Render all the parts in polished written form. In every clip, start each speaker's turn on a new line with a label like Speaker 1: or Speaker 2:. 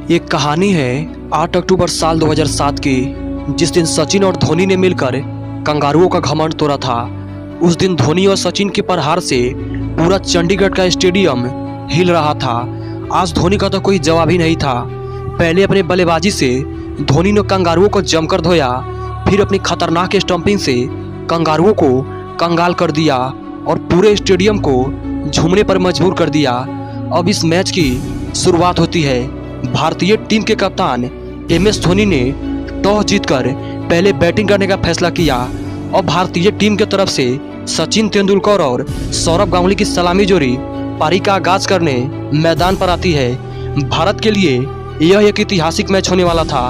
Speaker 1: एक कहानी है 8 अक्टूबर साल 2007 की, जिस दिन सचिन और धोनी ने मिलकर कंगारुओं का घमंड तोड़ा था। उस दिन धोनी और सचिन के प्रहार से पूरा चंडीगढ़ का स्टेडियम हिल रहा था। आज धोनी का तो कोई जवाब ही नहीं था। पहले अपने बल्लेबाजी से धोनी ने कंगारुओं को जमकर धोया, फिर अपनी खतरनाक स्टंपिंग से कंगारुओं को कंगाल कर दिया और पूरे स्टेडियम को झूमने पर मजबूर कर दिया। अब इस मैच की शुरुआत होती है। भारतीय टीम के कप्तान MS धोनी ने टॉस जीतकर पहले बैटिंग करने का फैसला किया और भारतीय टीम की तरफ से सचिन तेंदुलकर और सौरव गांगुली की सलामी जोड़ी पारी का आगाज करने मैदान पर आती है। भारत के लिए यह एक ऐतिहासिक मैच होने वाला था।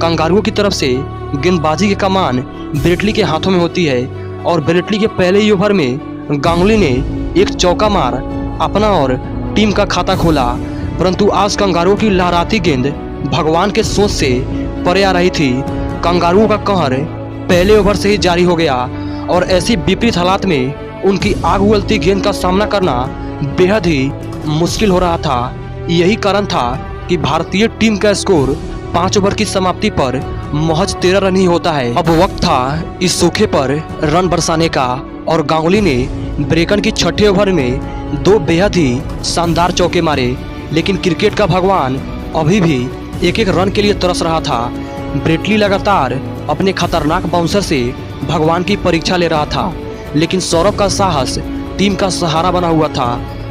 Speaker 1: कंगारुओं की तरफ से गेंदबाजी की कमान ब्रेटली के हाथों में होती है और ब्रेटली के पहले ही ओवर में गांगुली ने एक चौका मार अपना और टीम का खाता खोला। परंतु आज कंगारुओं की लहराती गेंद भगवान के सोच से परे आ रही थी। कंगारुओं का कहर पहले ओवर से ही जारी हो गया और ऐसी विपरीत हालात में उनकी आग उगलती गेंद का सामना करना बेहद ही मुश्किल हो रहा था। यही कारण था कि भारतीय टीम का स्कोर 5 ओवर की समाप्ति पर महज 13 रन ही होता है। अब वक्त था इस सूखे पर रन बरसाने का और गांगुली ने ब्रेकन की छठे ओवर में 2 बेहद ही शानदार चौके मारे। लेकिन क्रिकेट का भगवान अभी भी एक एक रन के लिए तरस रहा था। ब्रेटली लगातार अपने खतरनाक बाउंसर से भगवान की परीक्षा ले रहा था, लेकिन सौरव का साहस टीम का सहारा बना हुआ था।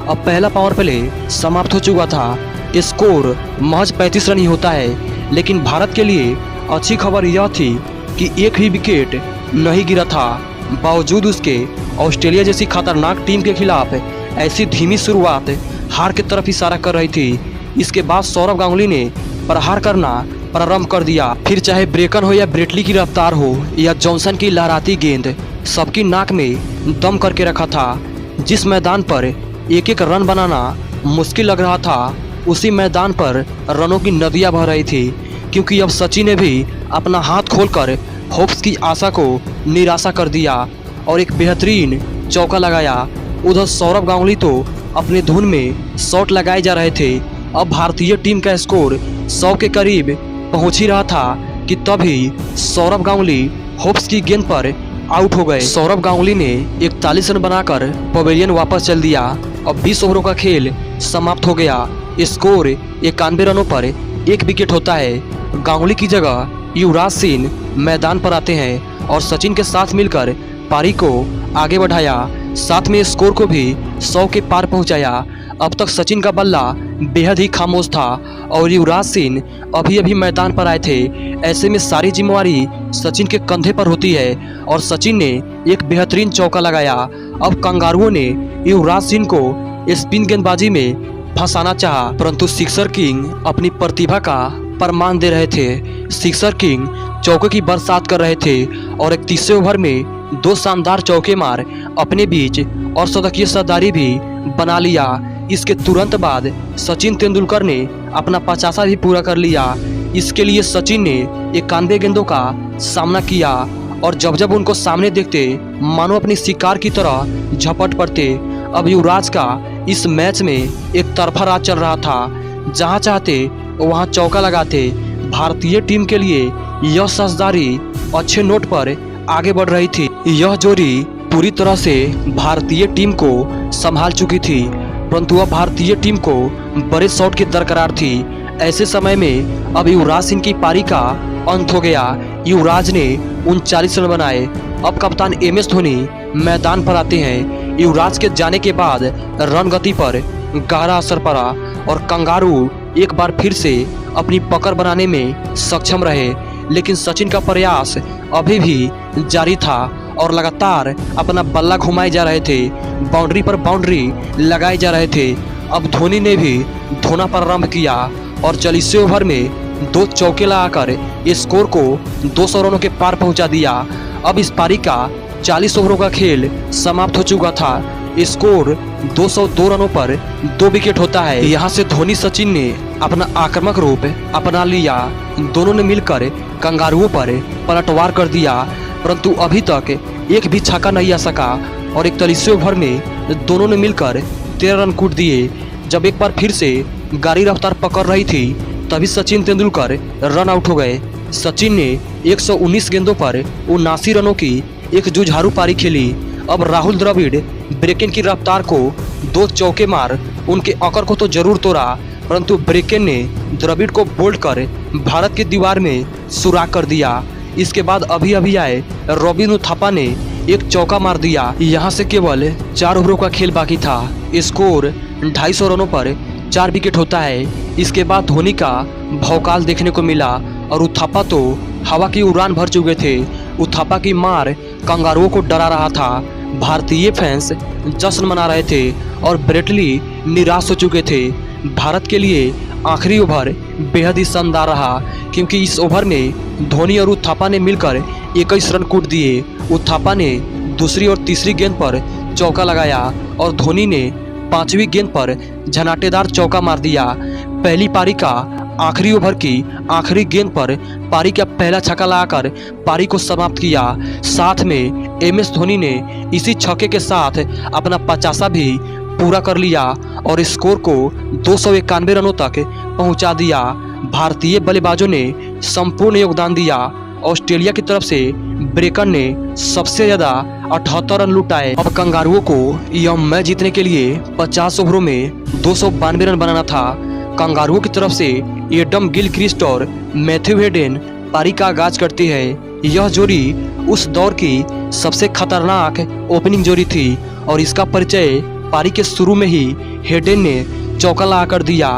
Speaker 1: अब पहला पावर प्ले समाप्त हो चुका था। स्कोर महज 35 रन ही होता है, लेकिन भारत के लिए अच्छी खबर यह थी कि एक ही विकेट नहीं गिरा था। बावजूद उसके ऑस्ट्रेलिया जैसी खतरनाक टीम के खिलाफ ऐसी धीमी शुरुआत हार की तरफ इशारा कर रही थी। इसके बाद सौरव गांगुली ने प्रहार करना प्रारंभ कर दिया। फिर चाहे ब्रेकन हो या ब्रेटली की रफ्तार हो या जॉनसन की लहराती गेंद, सबकी नाक में दम करके रखा था। जिस मैदान पर एक एक रन बनाना मुश्किल लग रहा था, उसी मैदान पर रनों की नदियां बह रही थी, क्योंकि अब सचिन ने भी अपना हाथ खोलकर होप्स की आशा को निराशा कर दिया और एक बेहतरीन चौका लगाया। उधर सौरव गांगुली तो अपने धुन में शॉट लगाए जा रहे थे। अब भारतीय टीम का स्कोर 100 के करीब पहुंच ही रहा था कि तभी सौरव गांगुली होप्स की गेंद पर आउट हो गए। सौरव गांगुली ने 41 रन बनाकर पवेलियन वापस चल दिया। अब 20 ओवरों का खेल समाप्त हो गया। स्कोर 91 रनों पर 1 विकेट होता है। गांगुली की जगह युवराज सिंह मैदान पर आते हैं और सचिन के साथ मिलकर पारी को आगे बढ़ाया, साथ में स्कोर को भी 100 के पार पहुंचाया। अब तक सचिन का बल्ला बेहद ही खामोश था और युवराज सिंह अभी अभी मैदान पर आए थे। ऐसे में सारी जिम्मेवारी सचिन के कंधे पर होती है और सचिन ने एक बेहतरीन चौका लगाया। अब कंगारुओं ने युवराज सिंह को स्पिन गेंदबाजी में फंसाना चाहा, परंतु सिक्सर किंग अपनी प्रतिभा का प्रमाण दे रहे थे। सिक्सर किंग चौके की बरसात कर रहे थे और 31वें ओवर में 2 शानदार चौके मार अपने बीच और शतकीय सरदारी भी बना लिया। इसके तुरंत बाद सचिन तेंदुलकर ने अपना 50वां भी पूरा कर लिया। इसके लिए सचिन ने 91 गेंदों का सामना किया और जब जब उनको सामने देखते मानो अपनी शिकार की तरह झपट पड़ते। अब युवराज का इस मैच में एक तरफा राज चल रहा था। जहां चाहते वहां चौका लगाते। भारतीय टीम के लिए यह साझेदारी अच्छे नोट पर आगे बढ़ रही थी। यह जोड़ी पूरी तरह से भारतीय टीम को संभाल चुकी थी, परंतु अब भारतीय टीम को बड़े शॉट की दरकार थी। ऐसे समय में अब युवराज सिंह की पारी का अंत हो गया। युवराज ने 39 रन बनाए। अब कप्तान MS धोनी मैदान पर आते हैं। युवराज के जाने के बाद रन गति पर गहरा असर पड़ा और कंगारू एक बार फिर से अपनी पकड़ बनाने में सक्षम रहे, लेकिन सचिन का प्रयास अभी भी जारी था और लगातार अपना बल्ला घुमाए जा रहे थे। बाउंड्री पर बाउंड्री लगाए जा रहे थे। अब धोनी ने भी धोना प्रारंभ किया और 40वें ओवर में 2 चौके लगाकर स्कोर को 200 रनों के पार पहुंचा दिया। अब इस पारी का 40 ओवरों का खेल समाप्त हो चुका था। स्कोर 202 रनों पर 2 विकेट होता है। यहाँ से धोनी सचिन ने अपना आक्रामक रूप अपना लिया। दोनों ने मिलकर कंगारुओं पर पलटवार कर दिया, परंतु अभी तक एक भी छक्का नहीं आ सका और 41वें ओवर में दोनों ने मिलकर 13 रन कूट दिए। जब एक बार फिर से गाड़ी रफ्तार पकड़ रही थी, तभी सचिन तेंदुलकर रन आउट हो गए। सचिन ने 119 गेंदों पर 79 रनों की एक जुझारू पारी खेली। अब राहुल द्रविड़ ब्रेकेन की रफ्तार को 2 चौके मार उनके अकर को तो जरूर तोड़ा, परंतु ब्रेकेन ने द्रविड़ को बोल्ड कर भारत की दीवार में सुराख कर दिया। इसके बाद अभी अभी आए रॉबिन उथापा ने एक चौका मार दिया। यहाँ से केवल 4 ओवरों का खेल बाकी था। स्कोर 250 रनों पर 4 विकेट होता है। इसके बाद धोनी का भौकाल देखने को मिला और उथापा तो हवा की उड़ान भर चुके थे। उथापा की मार कंगारुओं को डरा रहा था। भारतीय फैंस जश्न मना रहे थे और ब्रेटली निराश हो चुके थे। भारत के लिए आखिरी ओवर बेहद ही शानदार रहा, क्योंकि इस ओवर में धोनी और उथापा ने मिलकर 21 रन कूट दिए। उथापा ने दूसरी और तीसरी गेंद पर चौका लगाया और धोनी ने 5वीं गेंद पर झनाटेदार चौका मार दिया। पहली पारी का आखिरी ओवर की आखिरी गेंद पर पारी का पहला छक्का लगाकर पारी को समाप्त किया। साथ में MS धोनी ने इसी छक्के के साथ अपना 50वां भी पूरा कर लिया और स्कोर को 291 रनों तक पहुंचा दिया। भारतीय बल्लेबाजों ने संपूर्ण योगदान दिया। ऑस्ट्रेलिया की तरफ से ब्रेकन ने सबसे ज्यादा 78 रन लुटाए। अब कंगारुओं को यह मैच जीतने के लिए 50 ओवरों में 292 रन बनाना था। कंगारुओं की तरफ से एडम गिलक्रिस्ट और मैथ्यू हेडन पारी का आगाज करती है। यह जोड़ी उस दौर की सबसे खतरनाक ओपनिंग जोड़ी थी और इसका परिचय पारी के शुरू में ही हेडन ने चौका लगा कर दिया।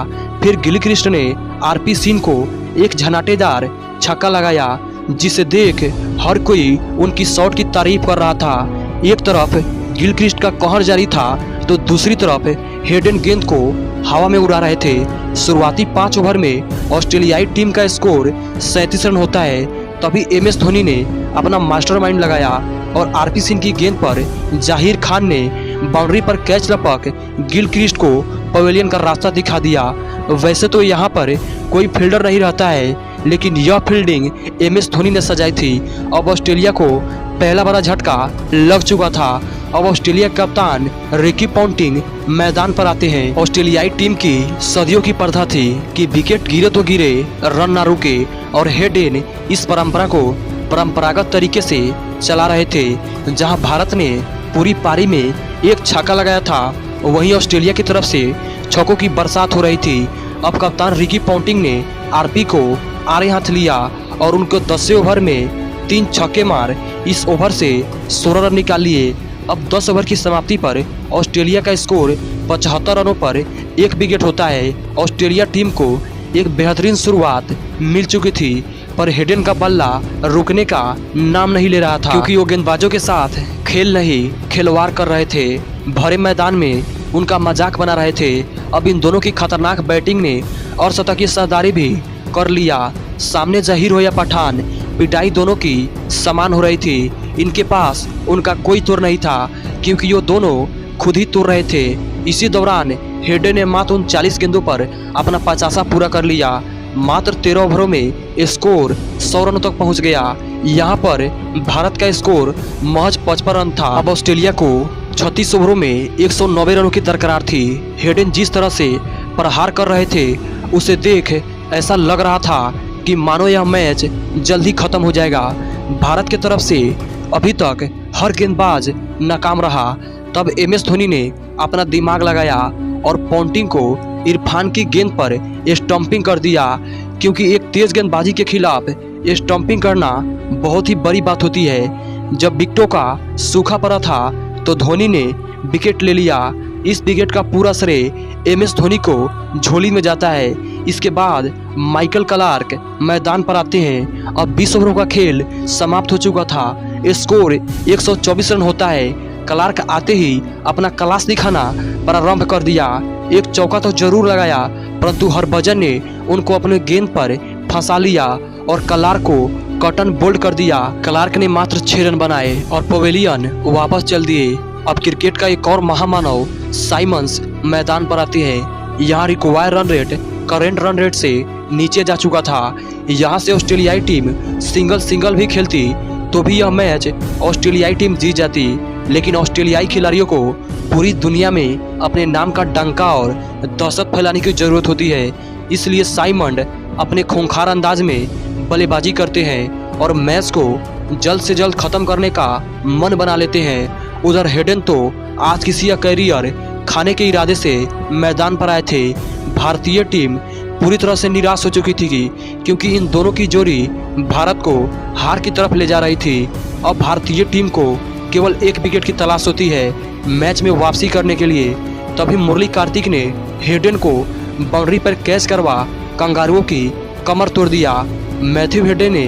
Speaker 1: फिर गिलक्रिस्ट ने RP सिंह को एक झनाटेदार छक्का लगाया, जिसे देख हर कोई उनकी शॉट की तारीफ कर रहा था। एक तरफ गिलक्रिस्ट का कहर जारी था तो दूसरी तरफ हेडन गेंद को हवा में उड़ा रहे थे। शुरुआती 5 ओवर में ऑस्ट्रेलियाई टीम का स्कोर 37 रन होता है। तभी MS धोनी ने अपना मास्टरमाइंड लगाया और RP सिंह की गेंद पर जाहिर खान ने बाउंड्री पर कैच लपक गिलक्रिस्ट को पवेलियन का रास्ता दिखा दिया। वैसे तो यहाँ पर कोई फील्डर नहीं रहता है, लेकिन यह फील्डिंग MS धोनी ने सजाई थी। अब ऑस्ट्रेलिया को पहला बड़ा झटका लग चुका था। अब ऑस्ट्रेलिया कप्तान रिकी पॉन्टिंग मैदान पर आते हैं। ऑस्ट्रेलियाई टीम की सदियों की प्रथा थी कि विकेट गिरे तो गिरे, रन ना रुके, और हेडन इस परंपरा को परंपरागत तरीके से चला रहे थे। जहां भारत ने पूरी पारी में एक छक्का लगाया था, वहीं ऑस्ट्रेलिया की तरफ से छक्कों की बरसात हो रही थी। अब कप्तान रिकी पॉन्टिंग ने RP को आड़े हाथ लिया और उनको 10वें ओवर में 3 छक्के मार इस ओवर से 16 रन निकाल लिए। अब 10 ओवर की समाप्ति पर ऑस्ट्रेलिया का स्कोर 75 रनों पर 1 विकेट होता है। ऑस्ट्रेलिया टीम को एक बेहतरीन शुरुआत मिल चुकी थी, पर हेडन का बल्ला रुकने का नाम नहीं ले रहा था, क्योंकि वो गेंदबाजों के साथ खेल नहीं खिलवाड़ कर रहे थे। भरे मैदान में उनका मजाक बना रहे थे। अब इन दोनों की खतरनाक बैटिंग ने और शतक की सरदारी भी कर लिया। सामने जहीर हो या पठान, पिटाई दोनों की समान हो रही थी। इनके पास उनका कोई तोड़ नहीं था, क्योंकि वो दोनों खुद ही तोड़ रहे थे। इसी दौरान हेडन ने मात्र 39 गेंदों पर अपना 50वां पूरा कर लिया। मात्र 13 ओवरों में स्कोर 100 रनों तक पहुंच गया। यहां पर भारत का स्कोर महज 55 रन था। अब ऑस्ट्रेलिया को 36 ओवरों में 190 रनों की दरकार थी। हेडन जिस तरह से प्रहार कर रहे थे, उसे देख ऐसा लग रहा था कि मानो यह मैच जल्द ही खत्म हो जाएगा। भारत की तरफ से अभी तक हर गेंदबाज नाकाम रहा। तब MS धोनी ने अपना दिमाग लगाया और पॉन्टिंग को इरफान की गेंद पर स्टंपिंग कर दिया, क्योंकि एक तेज गेंदबाजी के खिलाफ स्टंपिंग करना बहुत ही बड़ी बात होती है। जब विकेटों का सूखा पड़ा था तो धोनी ने विकेट ले लिया। इस विकेट का पूरा श्रेय MS धोनी को झोली में जाता है। इसके बाद माइकल क्लार्क मैदान पर आते हैं। अब 20 ओवरों का खेल समाप्त हो चुका था। स्कोर 124 रन होता है। क्लार्क आते ही अपना क्लास दिखाना प्रारंभ कर दिया। एक चौका तो जरूर लगाया, परंतु हरभजन ने उनको अपने गेंद पर फंसा लिया और क्लार्क को कटन बोल्ड कर दिया। क्लार्क ने मात्र 6 रन बनाए और पवेलियन वापस चल दिए। अब क्रिकेट का एक और महामानव साइमंस मैदान पर आते हैं। यहाँ require run rate current run rate से नीचे जा चुका था। यहाँ से ऑस्ट्रेलियाई टीम सिंगल भी खेलती तो भी यह मैच ऑस्ट्रेलियाई टीम जीत जाती, लेकिन ऑस्ट्रेलियाई खिलाड़ियों को पूरी दुनिया में अपने नाम का डंका और दहशत फैलाने की जरूरत होती है। इसलिए साइमंड अपने खूंखार अंदाज में बल्लेबाजी करते हैं और मैच को जल्द से जल्द खत्म करने का मन बना लेते हैं। उधर हेडन तो आज किसी का करियर खाने के इरादे से मैदान पर आए थे। भारतीय टीम पूरी तरह से निराश हो चुकी थी क्योंकि इन दोनों की जोड़ी भारत को हार की तरफ ले जा रही थी। अब भारतीय टीम को केवल 1 विकेट की तलाश होती है मैच में वापसी करने के लिए। तभी मुरली कार्तिक ने हेडन को बाउंड्री पर कैच करवा कंगारुओं की कमर तोड़ दिया। मैथ्यू हेडन ने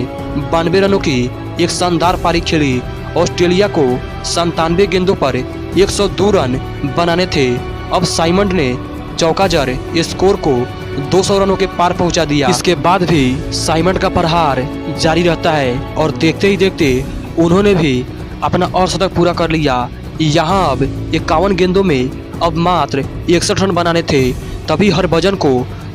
Speaker 1: 92 रनों की एक शानदार पारी खेली। ऑस्ट्रेलिया को 97 गेंदों पर 102 रन बनाने थे। अब साइमंड ने चौका जड़ स्कोर को 200 रनों के पार पहुंचा दिया। इसके बाद भी साइमंड का प्रहार जारी रहता है और देखते ही देखते उन्होंने भी अपना अर्धशतक पूरा कर लिया। यहाँ अब 51 गेंदों में अब मात्र 61 रन बनाने थे। तभी हरभजन को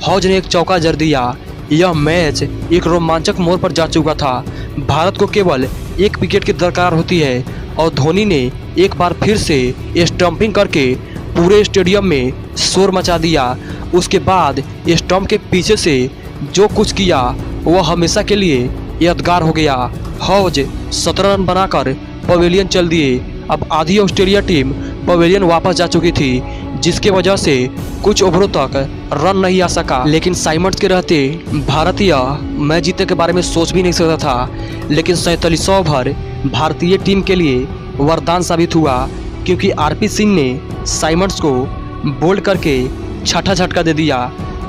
Speaker 1: हौज ने एक चौका जड़ दिया। यह मैच एक रोमांचक मोड़ पर जा चुका था। भारत को केवल 1 विकेट की दरकार होती है और धोनी ने एक बार फिर से स्टंपिंग करके पूरे स्टेडियम में शोर मचा दिया। उसके बाद स्टंप के पीछे से जो कुछ किया वह हमेशा के लिए यादगार हो गया। हौज 17 रन बनाकर पवेलियन चल दिए। अब आधी ऑस्ट्रेलिया टीम पवेलियन वापस जा चुकी थी, जिसके वजह से कुछ ओवरों तक रन नहीं आ सका। लेकिन साइमंड्स के रहते भारत यह मैच जीतने के बारे में सोच भी नहीं सकता था। लेकिन 47 ओवर भारतीय टीम के लिए वरदान साबित हुआ क्योंकि आरपी सिंह ने साइमंड्स को बोल्ड करके छठा झटका दे दिया।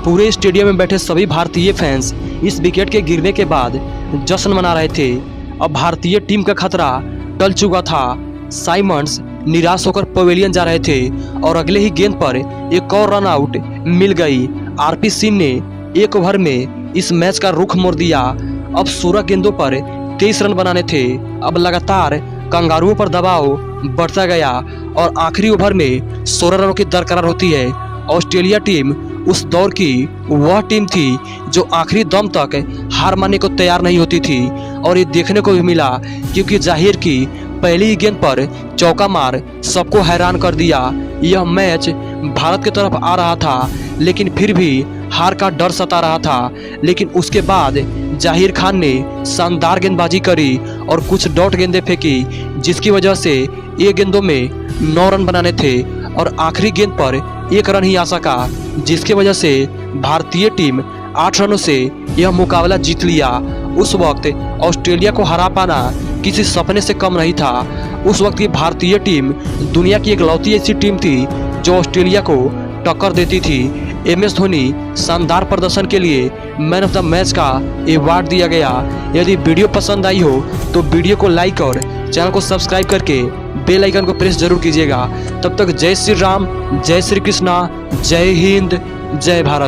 Speaker 1: पूरे स्टेडियम में बैठे सभी भारतीय फैंस इस विकेट के गिरने के बाद जश्न मना रहे थे। अब भारतीय टीम का खतरा टल चुका था। साइमंड्स निराश होकर पवेलियन जा रहे थे और अगले ही गेंद पर एक और रन आउट मिल गई। आरपी सिंह ने 1 ओवर में इस मैच का रुख मोड़ दिया। अब 16 गेंदों पर 23 रन बनाने थे। अब लगातार कंगारुओं पर दबाव बढ़ता गया और आखिरी ओवर में 16 रनों की दरकार होती है। ऑस्ट्रेलिया टीम उस दौर की वह टीम थी जो आखिरी दम तक हार मानने को तैयार नहीं होती थी और ये देखने को भी मिला क्योंकि जाहिर की पहली ही गेंद पर चौका मार सबको हैरान कर दिया। यह मैच भारत की तरफ आ रहा था लेकिन फिर भी हार का डर सता रहा था। लेकिन उसके बाद जाहिर खान ने शानदार गेंदबाजी करी और कुछ डॉट गेंदें फेंकी, जिसकी वजह से ये गेंदों में 9 रन बनाने थे और आखिरी गेंद पर 1 रन ही आ सका, जिसकी वजह से भारतीय टीम 8 रनों से यह मुकाबला जीत लिया। उस वक्त ऑस्ट्रेलिया को हरा पाना किसी सपने से कम नहीं था। उस वक्त की भारतीय टीम दुनिया की इकलौती ऐसी टीम थी जो ऑस्ट्रेलिया को टक्कर देती थी। MS धोनी शानदार प्रदर्शन के लिए मैन ऑफ द मैच का अवार्ड दिया गया। यदि वीडियो पसंद आई हो तो वीडियो को लाइक और चैनल को सब्सक्राइब करके बेल आइकन को प्रेस जरूर कीजिएगा। तब तक जय श्री राम, जय श्री कृष्णा, जय हिंद, जय भारत।